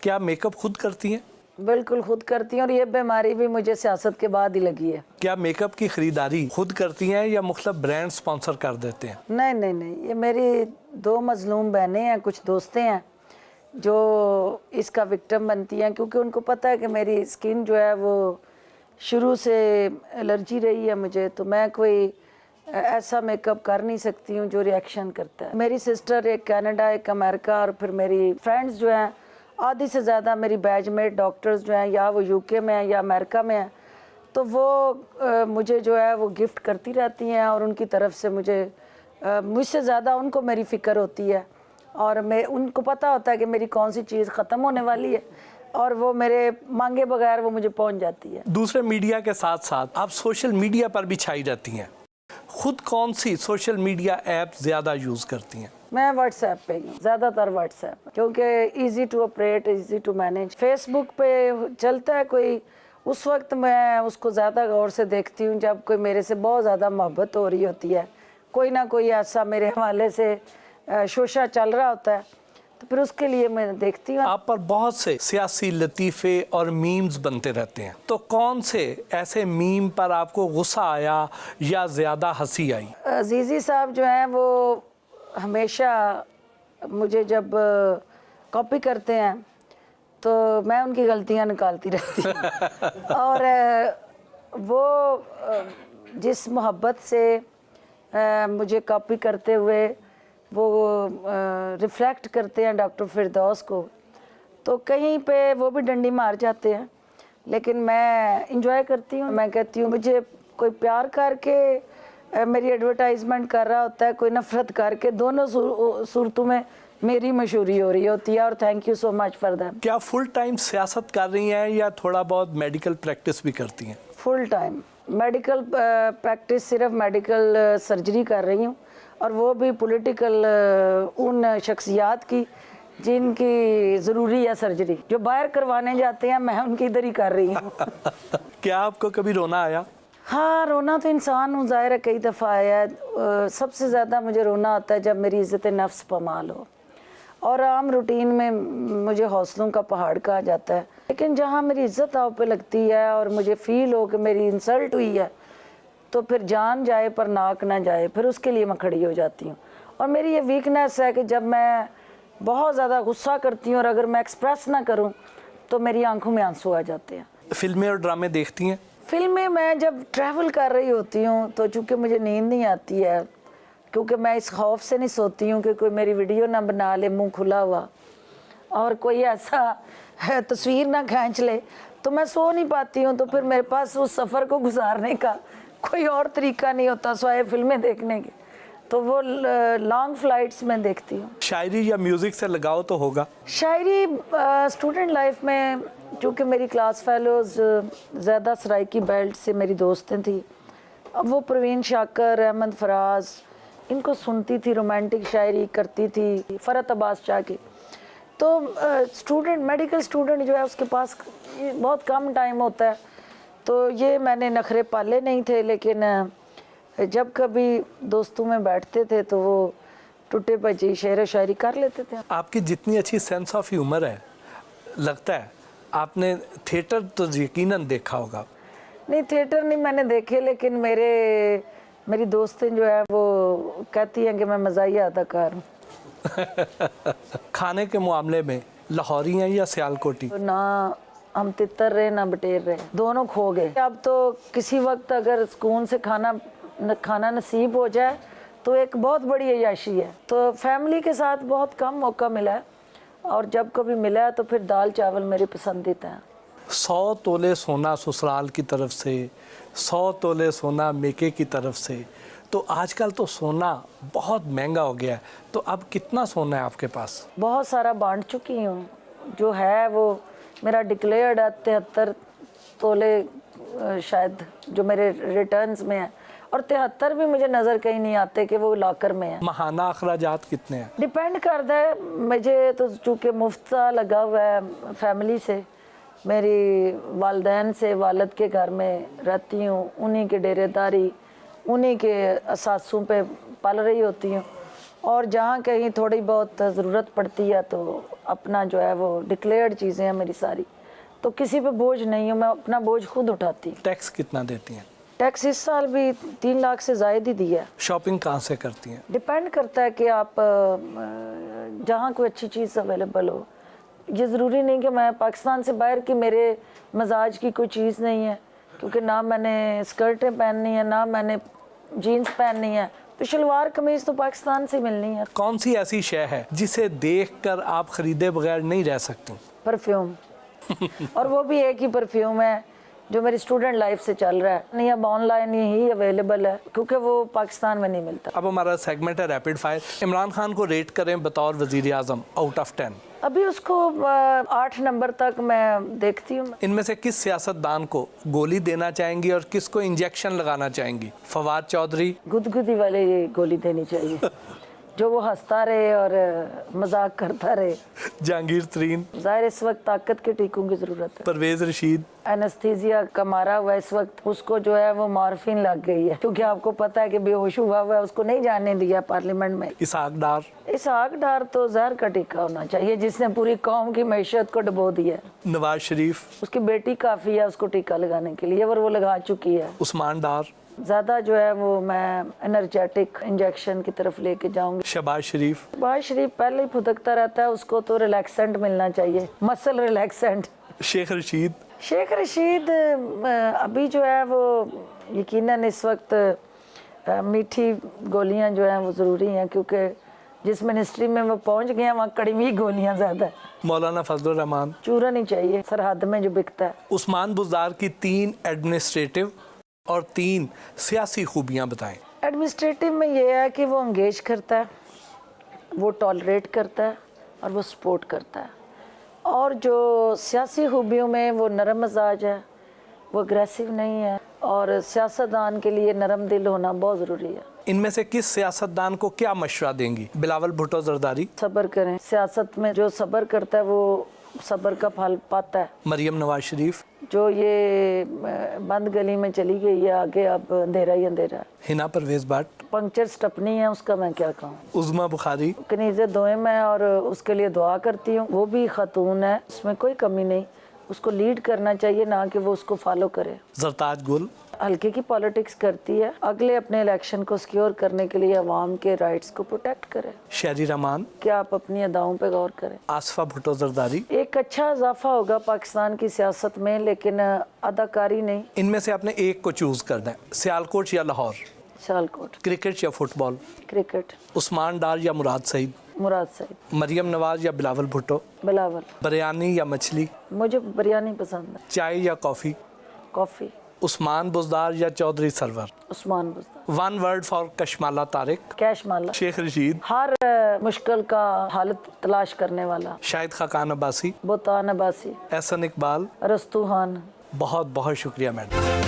क्या मेकअप खुद करती हैं? बिल्कुल खुद करती हूँ और ये बीमारी भी मुझे सियासत के बाद ही लगी है। क्या मेकअप की खरीदारी खुद करती हैं या मुख्तलिफ ब्रांड स्पॉन्सर कर देते हैं? नहीं नहीं नहीं, ये मेरी 2 मजलूम बहनें हैं, कुछ दोस्तें हैं जो इसका विक्टिम बनती हैं, क्योंकि उनको पता है कि मेरी स्किन जो है वो शुरू से एलर्जी रही है मुझे, तो मैं कोई ऐसा मेकअप कर नहीं सकती हूँ जो रिएक्शन करता है। मेरी सिस्टर एक कनाडा, एक अमेरिका, और फिर मेरी फ्रेंड्स जो हैं आधी से ज़्यादा मेरी बैचमेट डॉक्टर्स जो हैं या वो यूके में हैं या अमेरिका में हैं, तो वो मुझे जो है वो गिफ्ट करती रहती हैं और उनकी तरफ से मुझसे ज़्यादा उनको मेरी फ़िक्र होती है और मैं उनको पता होता है कि मेरी कौन सी चीज़ ख़त्म होने वाली है और वो मेरे मांगे बगैर वो मुझे पहुंच जाती है। दूसरे मीडिया के साथ साथ आप सोशल मीडिया पर भी छाई रहती हैं, खुद कौन सी सोशल मीडिया ऐप ज़्यादा यूज़ करती हैं? मैं व्हाट्सएप पे ही हूँ, ज़्यादातर व्हाट्सएप, क्योंकि easy to operate, easy to manage. Facebook पे चलता है कोई, उस वक्त मैं उसको ज़्यादा गौर से देखती हूँ जब कोई मेरे से बहुत ज़्यादा मोहब्बत हो रही होती है, कोई ना कोई ऐसा मेरे हवाले से शोशा चल रहा होता है, तो फिर उसके लिए मैं देखती हूँ। आप पर बहुत से सियासी लतीफ़े और मीम्स बनते रहते हैं, तो कौन से ऐसे मीम पर आपको गुस्सा आया या ज़्यादा हंसी आई? अजीज़ी साहब जो हैं वो हमेशा मुझे जब कॉपी करते हैं तो मैं उनकी गलतियां निकालती रहती हूँ और वो जिस मोहब्बत से मुझे कॉपी करते हुए वो रिफ्लेक्ट करते हैं डॉक्टर फिरदौस को, तो कहीं पे वो भी डंडी मार जाते हैं, लेकिन मैं इंजॉय करती हूँ। मैं कहती हूँ मुझे कोई प्यार करके मेरी एडवर्टाइजमेंट कर रहा होता है, कोई नफरत करके, दोनों सूरतों में मेरी मशहूरी हो रही होती है और thank you so much for that. क्या फुल टाइम सियासत कर रही हैं या थोड़ा बहुत मेडिकल प्रैक्टिस भी करती हैं? फुल टाइम मेडिकल प्रैक्टिस, सिर्फ मेडिकल सर्जरी कर रही हूँ और वो भी पॉलिटिकल उन शख्सियात की जिनकी ज़रूरी है सर्जरी, जो बाहर करवाने जाते हैं, मैं उनकी इधर ही कर रही हूँ। क्या आपको कभी रोना आया? हाँ, रोना तो इंसान हूँ, ज़ाहिर है कई दफ़ा आया है। सबसे ज़्यादा मुझे रोना आता है जब मेरी इज़्ज़त नफ्स पमाल हो, और आम रूटीन में मुझे हौसलों का पहाड़ कहा जाता है, लेकिन जहाँ मेरी इज़्ज़त दांव पे लगती है और मुझे फ़ील हो कि मेरी इंसल्ट हुई है, तो फिर जान जाए पर नाक ना जाए, फिर उसके लिए मैं खड़ी हो जाती हूँ। और मेरी ये वीकनेस है कि जब मैं बहुत ज़्यादा गुस्सा करती हूँ और अगर मैं एक्सप्रेस ना करूँ तो मेरी आंखों में आंसू आ जाते हैं। फिल्में और ड्रामे देखती हैं? फिल्में मैं जब ट्रैवल कर रही होती हूँ तो चूँकि मुझे नींद नहीं आती है, क्योंकि मैं इस खौफ से नहीं सोती हूँ कि कोई मेरी वीडियो ना बना ले मुंह खुला हुआ और कोई ऐसा तस्वीर ना खींच ले, तो मैं सो नहीं पाती हूँ। तो फिर मेरे पास उस सफ़र को गुजारने का कोई और तरीका नहीं होता सिवाय फिल्में देखने के, तो वो लॉन्ग फ्लाइट्स में देखती हूँ। शायरी या म्यूज़िक से लगाव तो होगा? शायरी स्टूडेंट लाइफ में, चूँकि मेरी क्लास फेलोज़ ज़्यादा सराइकी बेल्ट से मेरी दोस्तें थी, अब वो परवीन शाकर, अहमद फराज, इनको सुनती थी, रोमांटिक शायरी करती थी, फ़रत अब्बास शाह की। तो मेडिकल स्टूडेंट जो है उसके पास बहुत कम टाइम होता है, तो ये मैंने नखरे पाले नहीं थे, लेकिन जब कभी दोस्तों में बैठते थे तो वो टूटे भजी शेर शायरी कर लेते थे। आपकी जितनी अच्छी सेंस ऑफ ह्यूमर है, लगता है आपने थिएटर तो यकीनन देखा होगा। नहीं, थिएटर नहीं मैंने देखे, लेकिन मेरी दोस्तें जो है वो कहती हैं कि मैं मज़ाहिया अदाकार हूँ। खाने के मामले में लाहौरी हैं या सियालकोटी? तो ना हम तितर रहे ना बटेर रहे, दोनों खो गए। अब तो किसी वक्त अगर सुकून से खाना नसीब हो जाए तो एक बहुत बड़ी अय्याशी है। तो फैमिली के साथ बहुत कम मौका मिला है, और जब कभी मिला है तो फिर दाल चावल मेरे पसंदीदा हैं। 100 तोले सोना ससुराल की तरफ से, 100 तोले सोना मेके की तरफ से, तो आजकल तो सोना बहुत महंगा हो गया है, तो अब कितना सोना है आपके पास? बहुत सारा बांट चुकी हूँ, जो है वो मेरा डिक्लेयर्ड है 73 तोले शायद जो मेरे रिटर्न्स में है, और 73 भी मुझे नज़र कहीं नहीं आते कि वो लॉकर में है। महाना अखराजात कितने हैं? डिपेंड करता है, मुझे तो चूँकि मुफ्त लगा हुआ है फैमिली से, मेरी वालदैन से, वालिद के घर में रहती हूँ, उन्हीं की डेरेदारी, उन्हीं के असासों पे पल रही होती हूँ, और जहाँ कहीं थोड़ी बहुत ज़रूरत पड़ती है तो अपना जो है वो डिक्लेयर्ड चीज़ें हैं मेरी सारी, तो किसी पे बोझ नहीं है, मैं अपना बोझ खुद उठाती हूँ। टैक्स कितना देती हैं? टैक्स इस साल भी 3 लाख से ज़ायद ही दिया है। शॉपिंग कहाँ से करती हैं? डिपेंड करता है कि आप जहाँ कोई अच्छी चीज़ अवेलेबल हो। ये ज़रूरी नहीं कि मैं पाकिस्तान से बाहर की मेरे मजाज की कोई चीज़ नहीं है, क्योंकि ना मैंने स्कर्टें पहननी है ना मैंने जीन्स पहननी है, तो शलवार कमीज़ तो पाकिस्तान से मिलनी है। कौन सी ऐसी शय है जिसे देखकर आप खरीदे बगैर नहीं रह सकती? परफ्यूम और वो भी एक ही परफ्यूम है जो मेरी स्टूडेंट लाइफ से चल रहा है, नहीं अब ऑनलाइन ही अवेलेबल है क्योंकि वो पाकिस्तान में नहीं मिलता। अब हमारा सेगमेंट है रैपिड फायर। इमरान खान को रेट करें बतौर वजीर आज़म आउट ऑफ 10। अभी उसको 8 नंबर तक मैं देखती हूँ। इनमें से किस सियासतदान को गोली देना चाहेंगी और किसको इंजेक्शन लगाना चाहेंगी? फवाद चौधरी? गुदगुदी वाले ये गोली देनी चाहिए जो वो हंसता रहे और मजाक करता रहे। जहांगीर तरीन? ज़ाहिर इस वक्त ताकत के टीकों की ज़रूरत है। परवेज़ रशीद? एनेस्थीसिया का मारा हुआ इस वक्त, उसको जो है वो मॉर्फिन लग गई है, क्योंकि आपको पता है कि बेहोश हुआ है, उसको नहीं जाने दिया पार्लियामेंट में। इसहाक डार? इसहाक डार तो जहर का टीका होना चाहिए जिसने पूरी कौम की मैशत को डुबो दिया। नवाज शरीफ? उसकी बेटी काफ़ी है उसको टीका लगाने के लिए और वो लगा चुकी है। उस्मान डार? ज़्यादा जो है वो मैं एनर्जेटिक इंजेक्शन की तरफ लेके जाऊंगी। शहबाज शरीफ? शहबाज शरीफ पहले ही फुदकता रहता है, उसको तो रिलैक्सेंट मिलना चाहिए, मसल रिलैक्सेंट। शेख रशीद? शेख रशीद अभी जो है वो यकीनन इस वक्त मीठी गोलियां जो हैं वो ज़रूरी हैं, क्योंकि जिस मिनिस्ट्री में वो पहुंच गए हैं वहाँ कड़वी गोलियां ज़्यादा है। मौलाना फजलुर रहमान? चूरन ही चाहिए सरहद में जो बिकता है। उस्मान बुज़दार की 3 एडमिनिस्ट्रेटिव और 3 सियासी खूबियाँ बताएं। एडमिनिस्ट्रेटिव में ये है कि वो इंगेज करता है, वो टॉलरेट करता है और वो सपोर्ट करता है। और जो सियासी खूबियों में वो नरम मिजाज है, वो अग्रेसिव नहीं है, और सियासतदान के लिए नरम दिल होना बहुत ज़रूरी है। इनमें से किस सियासतदान को क्या मशवरा देंगी? बिलावल भुट्टो जरदारी? सब्र करें, सियासत में जो सब्र करता है वो सब्र का फल पाता है। मरियम नवाज शरीफ? जो ये बंद गली में चली गई है, आगे अब अंधेरा ही अंधेरा है। हिना परवेज़ भट्ट? पंक्चर स्टपनी है उसका, मैं क्या कहूँ। उज़मा बुखारी? कनीज़े दोए मैं और उसके लिए दुआ करती हूँ। वो भी खातून है, उसमें कोई कमी नहीं, उसको लीड करना चाहिए ना कि वो उसको फॉलो करे। जरताज गुल? हल्के की पॉलिटिक्स करती है, अगले अपने इलेक्शन को सिक्योर करने के लिए अवाम के राइट्स को प्रोटेक्ट करे। शहरी रहमान? क्या आप अपनी अदाओं पे गौर करें। आसफा भुट्टो जरदारी? एक अच्छा इजाफा होगा पाकिस्तान की सियासत में, लेकिन अदाकारी नहीं। इनमें से आपने एक को चूज़ करना है, सियालकोट या लाहौर? सियालकोट। क्रिकेट या फुटबॉल? क्रिकेट। उस्मान डार या मुराद सईद? मुराद सईद। मरियम नवाज या बिलावल भुट्टो? बिलावल। बिरयानी या मछली? मुझे बिरयानी पसंद है। चाय या कॉफ़ी? कॉफ़ी। उस्मान बुज़दार या Chaudhry Sarwar? Usman Buzdar. 1 word for Kashmala Tariq? Cash माला। शेख रशीद? हर मुश्किल का हल तलाश करने वाला। शाहिद खाकान अब्बासी? बोतान अब्बासी। एहसन इकबाल? रस्तू खान। बहुत बहुत शुक्रिया मैडम।